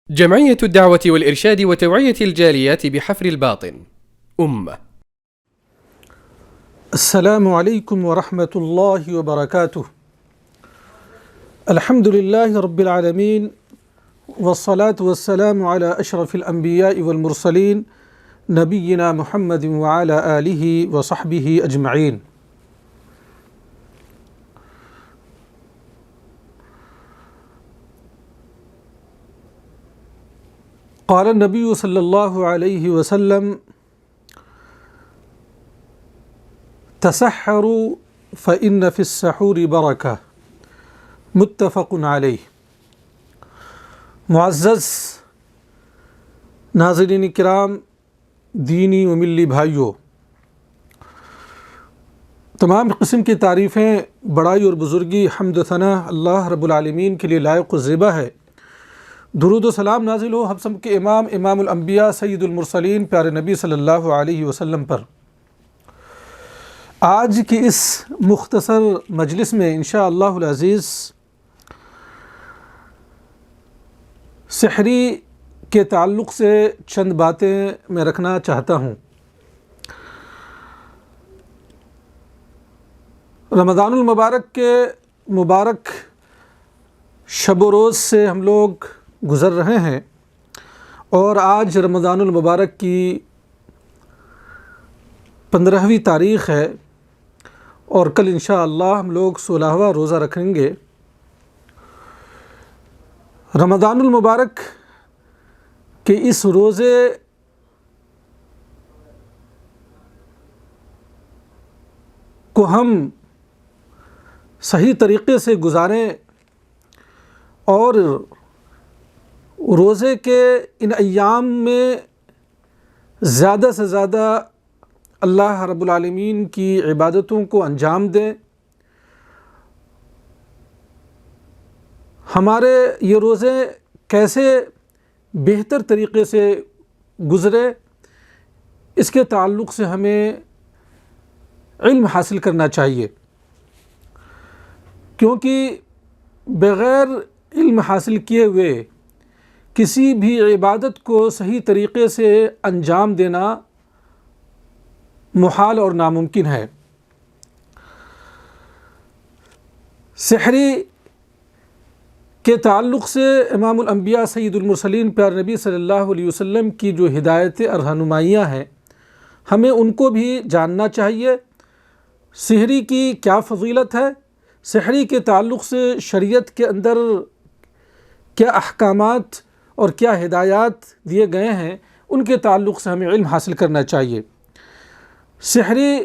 جمعية الدعوة والإرشاد وتوعية الجاليات بحفر الباطن أمة. السلام علیکم ورحمۃ اللہ وبرکاتہ. الحمد للہ رب العالمین والصلاة والسلام علی اشرف الانبیاء والمرسلین نبینا محمد وعلی آلہ وصحبہ اجمعین. قال النبی صلی اللہ علیہ وسلم تسحروا فإن في السحور برکہ. متفق علیہ. معزز ناظرین کرام، دینی و ملی بھائیوں، تمام قسم کی تعریفیں، بڑائی اور بزرگی، حمد و ثنا اللہ رب العالمین کے لیے لائق و زیبا ہے. درود و سلام نازل ہو ہم سب کے امام الانبیاء سید المرسلین پیارے نبی صلی اللہ علیہ وسلم پر. آج کی اس مختصر مجلس میں انشاءاللہ العزیز سحری کے تعلق سے چند باتیں میں رکھنا چاہتا ہوں. رمضان المبارک کے مبارک شب و روز سے ہم لوگ گزر رہے ہیں، اور آج رمضان المبارک کی 15ویں تاریخ ہے، اور کل انشاءاللہ ہم لوگ 16واں روزہ رکھیں گے. رمضان المبارک کے اس روزے کو ہم صحیح طریقے سے گزاریں، اور روزے کے ان ایام میں زیادہ سے زیادہ اللہ رب العالمین کی عبادتوں کو انجام دیں. ہمارے یہ روزے کیسے بہتر طریقے سے گزرے، اس کے تعلق سے ہمیں علم حاصل کرنا چاہیے، کیونکہ بغیر علم حاصل کیے ہوئے کسی بھی عبادت کو صحیح طریقے سے انجام دینا محال اور ناممکن ہے. سحری کے تعلق سے امام الانبیاء سید المرسلین پیارے نبی صلی اللہ علیہ وسلم کی جو ہدایتیں اور رہنمائیاں ہیں، ہمیں ان کو بھی جاننا چاہیے. سحری کی کیا فضیلت ہے، سحری کے تعلق سے شریعت کے اندر کیا احکامات اور کیا ہدایات دیے گئے ہیں، ان کے تعلق سے ہمیں علم حاصل کرنا چاہیے. سحری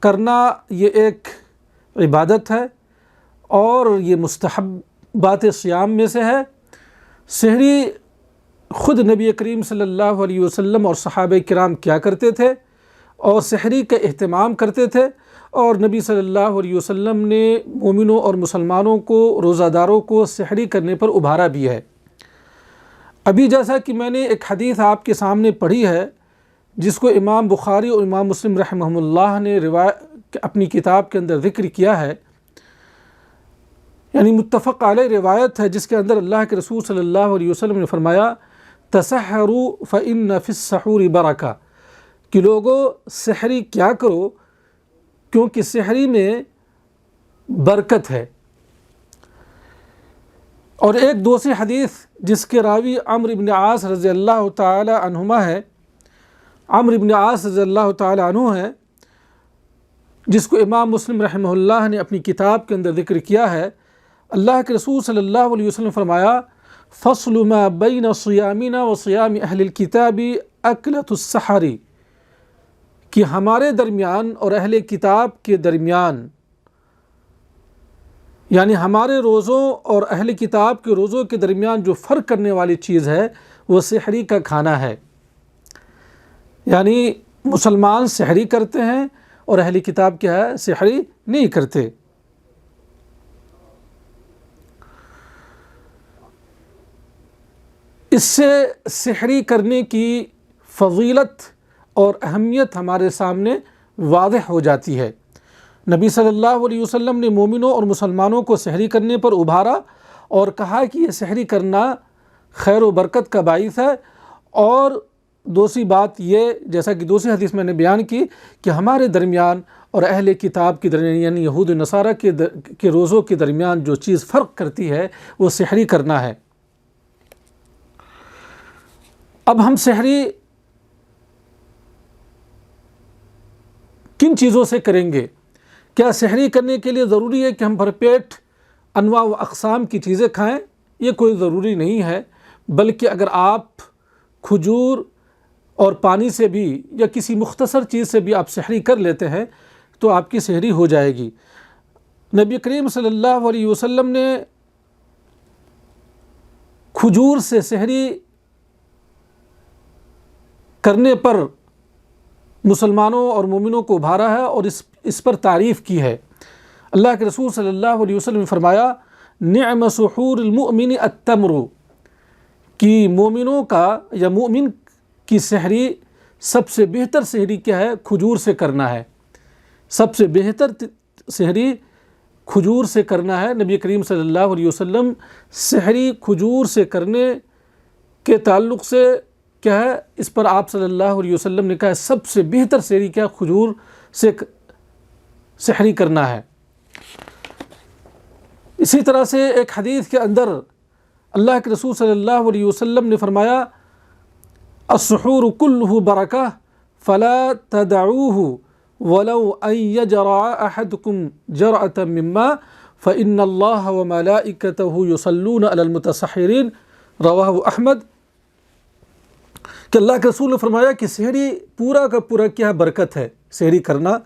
کرنا یہ ایک عبادت ہے، اور یہ مستحبات صیام میں سے ہے. سحری خود نبی کریم صلی اللہ علیہ وسلم اور صحابہ کرام کیا کرتے تھے، اور سحری کا اہتمام کرتے تھے، اور نبی صلی اللہ علیہ وسلم نے مومنوں اور مسلمانوں کو، روزہ داروں کو سحری کرنے پر ابھارا بھی ہے. ابھی جیسا کہ میں نے ایک حدیث آپ کے سامنے پڑھی ہے، جس کو امام بخاری اور امام مسلم رحمہم اللہ نے اپنی کتاب کے اندر ذکر کیا ہے، یعنی متفق علیہ روایت ہے، جس کے اندر اللہ کے رسول صلی اللہ علیہ وسلم نے فرمایا تسحروا فإن فی السحور برکہ، کہ لوگو سحری کیا کرو کیونکہ سحری میں برکت ہے. اور ایک دوسری حدیث جس کے راوی عمرو بن عاص رضی اللہ تعالی عنہما ہے، عمرو بن عاص رضی اللہ تعالی عنہ ہے، جس کو امام مسلم رحمہ اللہ نے اپنی کتاب کے اندر ذکر کیا ہے. اللہ کے رسول صلی اللہ علیہ وسلم فرمایا فصل ما بین صیامنا و صیام اہل الکتاب اکلۃ السحر، کہ ہمارے درمیان اور اہل کتاب کے درمیان، یعنی ہمارے روزوں اور اہل کتاب کے روزوں کے درمیان جو فرق کرنے والی چیز ہے وہ سحری کا کھانا ہے. یعنی مسلمان سحری کرتے ہیں اور اہل کتاب کیا ہے، سحری نہیں کرتے. اس سے سحری کرنے کی فضیلت اور اہمیت ہمارے سامنے واضح ہو جاتی ہے. نبی صلی اللہ علیہ وسلم نے مومنوں اور مسلمانوں کو سحری کرنے پر ابھارا اور کہا کہ یہ سحری کرنا خیر و برکت کا باعث ہے۔ اور دوسری بات یہ، جیسا کہ دوسری حدیث میں نے بیان کی، کہ ہمارے درمیان اور اہل کتاب کے درمیان یعنی یہود و نصارہ کے روزوں کے درمیان جو چیز فرق کرتی ہے وہ سحری کرنا ہے۔ اب ہم سحری کن چیزوں سے کریں گے؟ کیا سحری کرنے کے لیے ضروری ہے کہ ہم بھرپیٹ انواع و اقسام کی چیزیں کھائیں؟ یہ کوئی ضروری نہیں ہے، بلکہ اگر آپ کھجور اور پانی سے بھی یا کسی مختصر چیز سے بھی آپ سحری کر لیتے ہیں تو آپ کی سحری ہو جائے گی۔ نبی کریم صلی اللہ علیہ وسلم نے کھجور سے سحری کرنے پر مسلمانوں اور مومنوں کو ابھارا ہے اور اس پر تعریف کی ہے۔ اللہ کے رسول صلی اللہ علیہ وسلم نے فرمایا، نعم سحور المؤمن التمر، کہ مومنوں کا یا مومن کی سحری سب سے بہتر سحری کیا ہے؟ کھجور سے کرنا ہے۔ سب سے بہتر سحری کھجور سے کرنا ہے۔ نبی کریم صلی اللہ علیہ وسلم سحری کھجور سے کرنے کے تعلق سے کیا ہے، اس پر آپ صلی اللہ علیہ وسلم نے کہا سب سے بہتر سحری کیا؟ کھجور سے سحری کرنا ہے۔ اسی طرح سے ایک حدیث کے اندر اللہ کے رسول صلی اللہ علیہ وسلم نے فرمایا، السحور کلہ برکہ فلا تدعوہ ولو ان یجرع احدکم جرعة من ماء فإن اللہ وملائکتہ یصلون علی المتسحرین، رواہ احمد۔ کہ اللہ کے رسول نے فرمایا کہ سحری پورا کا پورا کیا برکت ہے، سحری کرنا،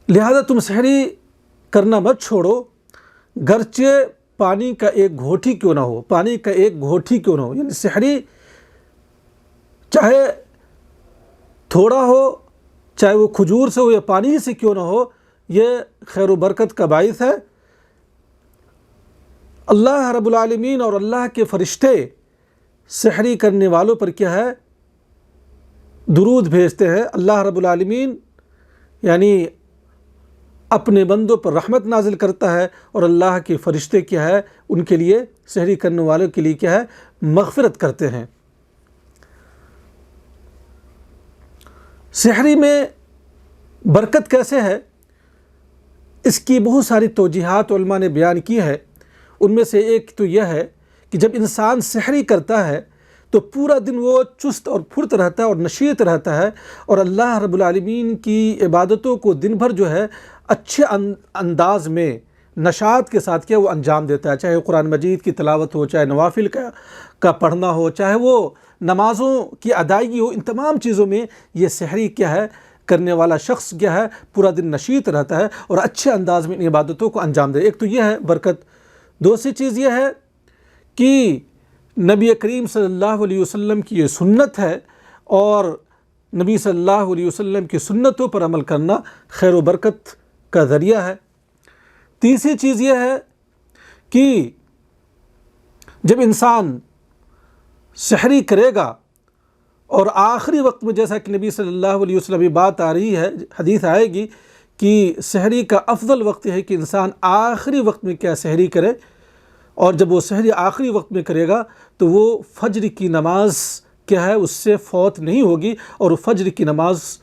لہذا تم سحری کرنا مت چھوڑو، گرچہ پانی کا ایک گھوٹی کیوں نہ ہو، پانی کا ایک گھوٹی کیوں نہ ہو، یعنی سحری چاہے تھوڑا ہو، چاہے وہ کھجور سے ہو یا پانی سے کیوں نہ ہو، یہ خیر و برکت کا باعث ہے۔ اللہ رب العالمین اور اللہ کے فرشتے سحری کرنے والوں پر کیا ہے؟ درود بھیجتے ہیں۔ اللہ رب العالمین یعنی اپنے بندوں پر رحمت نازل کرتا ہے، اور اللہ کے فرشتے کیا ہے؟ ان کے لیے، سحری کرنے والوں کے لیے کیا ہے؟ مغفرت کرتے ہیں۔ سحری میں برکت کیسے ہے؟ اس کی بہت ساری توجیحات علماء نے بیان کی ہے۔ ان میں سے ایک تو یہ ہے کہ جب انسان سحری کرتا ہے تو پورا دن وہ چست اور پھرت رہتا ہے اور نشیط رہتا ہے، اور اللہ رب العالمین کی عبادتوں کو دن بھر جو ہے اچھے انداز میں نشاط کے ساتھ کیا وہ انجام دیتا ہے، چاہے قرآن مجید کی تلاوت ہو، چاہے نوافل کا پڑھنا ہو، چاہے وہ نمازوں کی ادائیگی ہو، ان تمام چیزوں میں یہ سحری کیا ہے کرنے والا شخص کیا ہے پورا دن نشیط رہتا ہے اور اچھے انداز میں ان عبادتوں کو انجام دے۔ ایک تو یہ ہے برکت۔ دوسری چیز یہ ہے کہ نبی کریم صلی اللہ علیہ وسلم کی یہ سنت ہے، اور نبی صلی اللہ علیہ وسلم کی سنتوں پر عمل کرنا خیر و برکت کا ذریعہ ہے۔ تیسری چیز یہ ہے کہ جب انسان سحری کرے گا اور آخری وقت میں، جیسا کہ نبی صلی اللہ علیہ وسلم کی بات آ رہی ہے، حدیث آئے گی کہ سحری کا افضل وقت ہے کہ انسان آخری وقت میں کیا سحری کرے، اور جب وہ سحری آخری وقت میں کرے گا تو وہ فجر کی نماز کیا ہے اس سے فوت نہیں ہوگی، اور وہ فجر کی نماز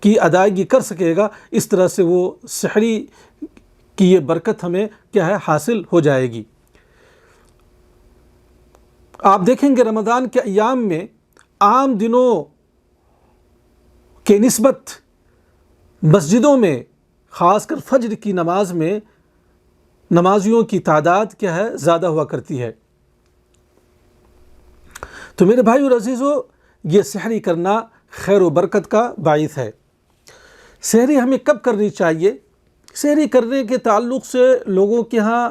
کی ادائیگی کر سکے گا۔ اس طرح سے وہ سحری کی یہ برکت ہمیں کیا ہے حاصل ہو جائے گی۔ آپ دیکھیں گے رمضان کے ایام میں عام دنوں کے نسبت مسجدوں میں، خاص کر فجر کی نماز میں، نمازیوں کی تعداد کیا ہے زیادہ ہوا کرتی ہے۔ تو میرے بھائیو اور عزیزو، یہ سحری کرنا خیر و برکت کا باعث ہے۔ سحری ہمیں کب کرنی چاہیے؟ سحری کرنے کے تعلق سے لوگوں کے ہاں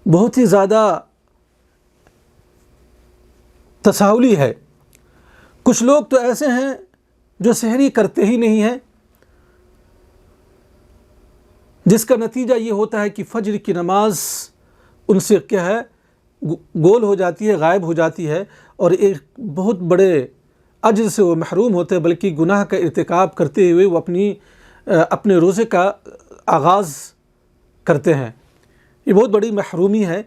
بہت ہی زیادہ تساہلی ہے۔ کچھ لوگ تو ایسے ہیں جو سحری کرتے ہی نہیں ہیں، جس کا نتیجہ یہ ہوتا ہے کہ فجر کی نماز ان سے کیا ہے گول ہو جاتی ہے، غائب ہو جاتی ہے، اور ایک بہت بڑے اجر سے وہ محروم ہوتے ہیں، بلکہ گناہ کا ارتکاب کرتے ہوئے وہ اپنے روزے کا آغاز کرتے ہیں۔ یہ بہت بڑی محرومی ہے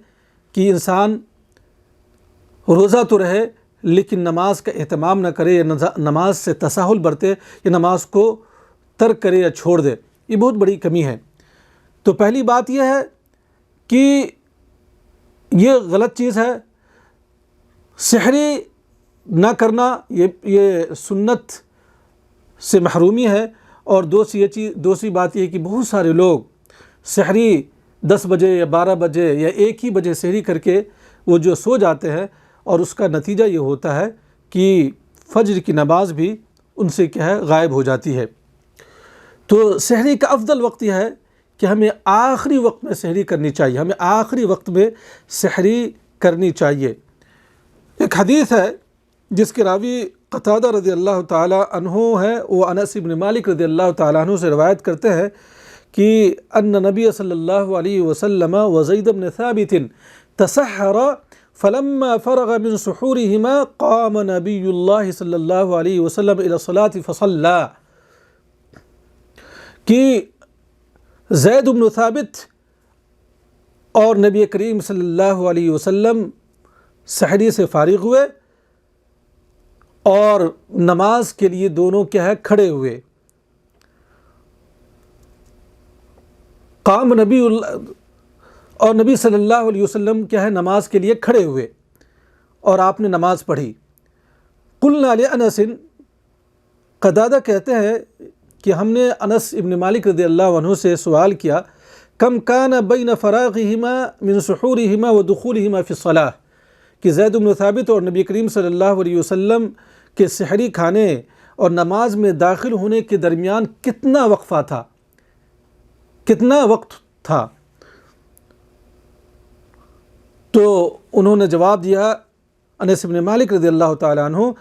کہ انسان روزہ تو رہے لیکن نماز کا اہتمام نہ کرے، یا نماز سے تساہل برتے، یا نماز کو ترک کرے یا چھوڑ دے، یہ بہت بڑی کمی ہے۔ تو پہلی بات یہ ہے کہ یہ غلط چیز ہے، سحری نہ کرنا یہ سنت سے محرومی ہے۔ اور دوسری بات یہ ہے کہ بہت سارے لوگ سحری 10 بجے یا 12 بجے یا 1 ہی بجے سحری کر کے وہ جو سو جاتے ہیں، اور اس کا نتیجہ یہ ہوتا ہے کہ فجر کی نماز بھی ان سے کیا ہے غائب ہو جاتی ہے۔ تو سحری کا افضل وقت یہ ہے کہ ہمیں آخری وقت میں سحری کرنی چاہیے، ہمیں آخری وقت میں سحری کرنی چاہیے۔ ایک حدیث ہے جس کے راوی قتادہ رضی اللہ تعالی عنہ ہے، وہ انس بن مالک رضی اللہ تعالی عنہ سے روایت کرتے ہیں کہ ان نبی صلی اللہ علیہ وسلم وزید بن ثابت تسحر فلما فرغ من سحورهما قام نبی اللہ صلی اللہ علیہ وسلم الى الصلاة فصلى، کہ زید بن ثابت اور نبی کریم صلی اللہ علیہ وسلم سحری سے فارغ ہوئے اور نماز کے لیے دونوں کیا ہے کھڑے ہوئے۔ قام نبی صلی اللہ علیہ وسلم کیا ہے نماز کے لیے کھڑے ہوئے اور آپ نے نماز پڑھی۔ قلنا لانس، قتادہ کہتے ہیں کہ ہم نے انس ابن مالک رضی اللہ عنہ سے سوال کیا، کم کان بین فراغہما من سحورہما ودخولہما فی الصلاۃ، کہ زید بن ثابت اور نبی کریم صلی اللہ علیہ وسلم کے سحری کھانے اور نماز میں داخل ہونے کے درمیان کتنا وقفہ تھا، کتنا وقت تھا؟ تو انہوں نے جواب دیا انس بن مالک رضی اللہ تعالی عنہ،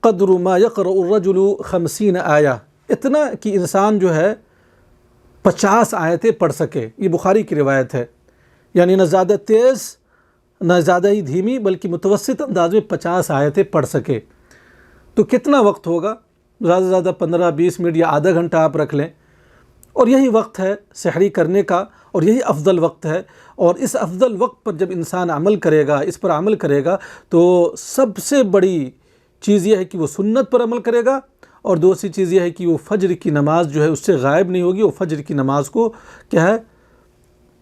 قدر ما یقرأ الرجل 50 آیہ، اتنا کہ انسان جو ہے 50 آیتیں پڑھ سکے۔ یہ بخاری کی روایت ہے، یعنی نہ زیادہ تیز نہ زیادہ ہی دھیمی، بلکہ متوسط انداز میں 50 آیتیں پڑھ سکے۔ تو کتنا وقت ہوگا؟ زیادہ سے زیادہ 15-20 منٹ یا آدھا گھنٹہ آپ رکھ لیں، اور یہی وقت ہے سحری کرنے کا، اور یہی افضل وقت ہے۔ اور اس افضل وقت پر جب انسان عمل کرے گا، اس پر عمل کرے گا، تو سب سے بڑی چیز یہ ہے کہ وہ سنت پر عمل کرے گا، اور دوسری چیز یہ ہے کہ وہ فجر کی نماز جو ہے اس سے غائب نہیں ہوگی، وہ فجر کی نماز کو کیا ہے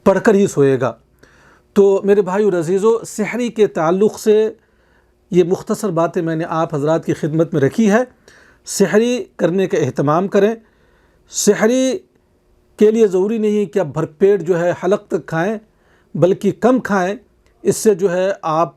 پڑھ کر ہی سوئے گا۔ تو میرے بھائیو اور عزیزو، سحری کے تعلق سے یہ مختصر باتیں میں نے آپ حضرات کی خدمت میں رکھی ہے۔ سحری کرنے کا اہتمام کریں۔ سحری کے لیے ضروری نہیں ہے کہ آپ بھرپیٹ جو ہے حلق تک کھائیں، بلکہ کم کھائیں، اس سے جو ہے آپ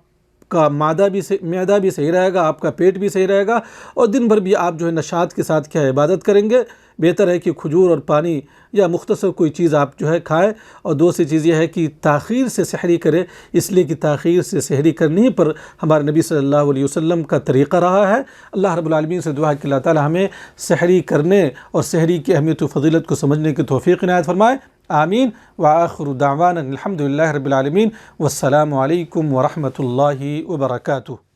کا معدہ بھی صحیح رہے گا، آپ کا پیٹ بھی صحیح رہے گا، اور دن بھر بھی آپ جو ہے نشاط کے ساتھ کیا عبادت کریں گے۔ بہتر ہے کہ کھجور اور پانی یا مختصر کوئی چیز آپ جو ہے کھائیں۔ اور دوسری چیز یہ ہے کہ تاخیر سے سحری کرے، اس لیے کہ تاخیر سے سحری کرنے پر ہمارے نبی صلی اللہ علیہ وسلم کا طریقہ رہا ہے۔ اللہ رب العالمین سے دعا کہ اللہ تعالی ہمیں سحری کرنے اور سحری کی اہمیت و فضیلت کو سمجھنے کی توفیق عنایت فرمائے، آمین۔ وآخر دعوانا الحمد للہ رب العالمین، والسلام علیکم ورحمۃ اللہ وبرکاتہ۔